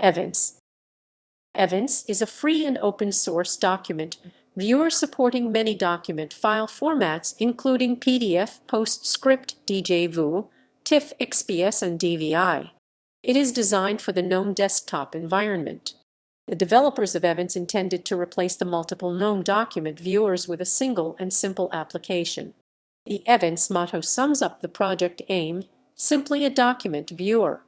Evince. Evince is a free and open source document viewer supporting many document file formats including PDF, PostScript, DjVu, TIFF, XPS, and DVI. It is designed for the GNOME desktop environment. The developers of Evince intended to replace the multiple GNOME document viewers with a single and simple application. The Evince motto sums up the project aim: simply a document viewer.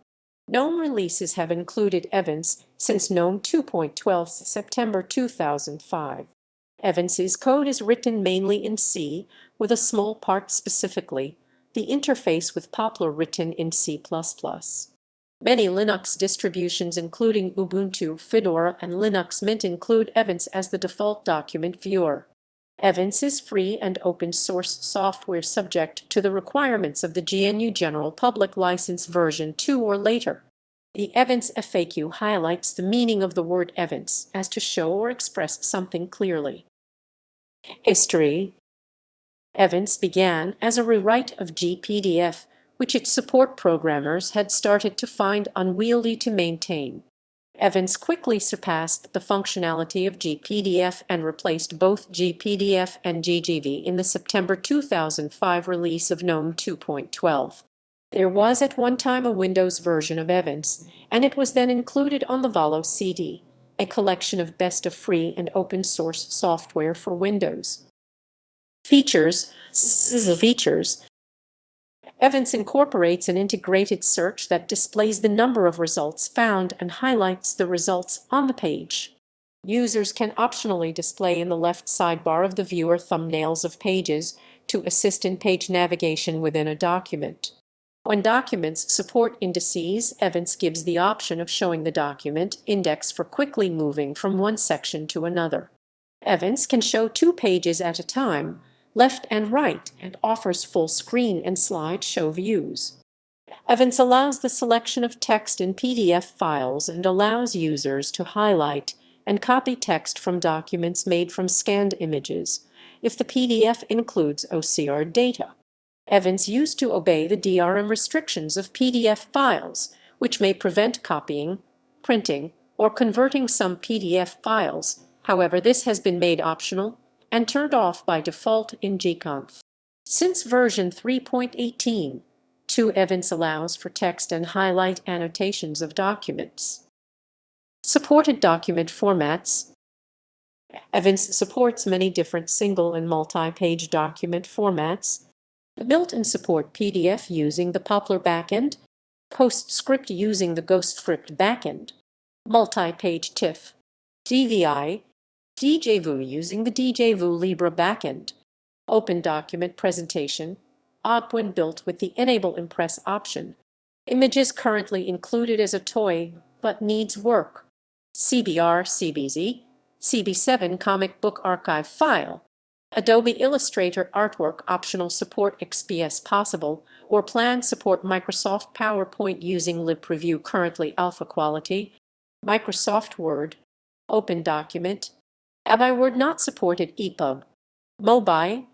GNOME releases have included Evince since GNOME 2.12 September 2005. Evince's code is written mainly in C, with a small part specifically, the interface with Poppler written in C++. Many Linux distributions including Ubuntu, Fedora, and Linux Mint include Evince as the default document viewer. Evince is free and open source software subject to the requirements of the GNU General Public License version 2 or later. The Evince FAQ highlights the meaning of the word Evince as to show or express something clearly. History. Evince began as a rewrite of GPDF, which its support programmers had started to find unwieldy to maintain. Evince quickly surpassed the functionality of GPDF and replaced both GPDF and DjVu in the September 2005 release of GNOME 2.12. There was at one time a Windows version of Evince, and it was then included on the Valo CD, a collection of best of free and open source software for Windows. Features. Evince incorporates an integrated search that displays the number of results found and highlights the results on the page. Users can optionally display in the left sidebar of the viewer thumbnails of pages to assist in page navigation within a document. When documents support indices, Evince gives the option of showing the document index for quickly moving from one section to another. Evince can show 2 pages at a time, left and right, and offers full screen and slideshow views. Evince allows the selection of text in PDF files and allows users to highlight and copy text from documents made from scanned images, if the PDF includes OCR data. Evince used to obey the DRM restrictions of PDF files, which may prevent copying, printing, or converting some PDF files. However, this has been made optional and turned off by default in gconf. Since version 3.18, Evince allows for text and highlight annotations of documents. Supported document formats. Evince supports many different single and multi-page document formats. Built-in support PDF using the Poppler backend, PostScript using the GhostScript backend, multi-page TIFF, DVI, DjVu using the DjVu Libra backend, open document presentation, when built with the Enable Impress option. Images currently included as a toy, but needs work. CBR, CBZ, CB7 comic book archive file. Adobe Illustrator artwork optional, support XPS possible, or plan support Microsoft PowerPoint using libpreview currently alpha quality. Microsoft Word, open document. Word not supported EPUB. Mobile,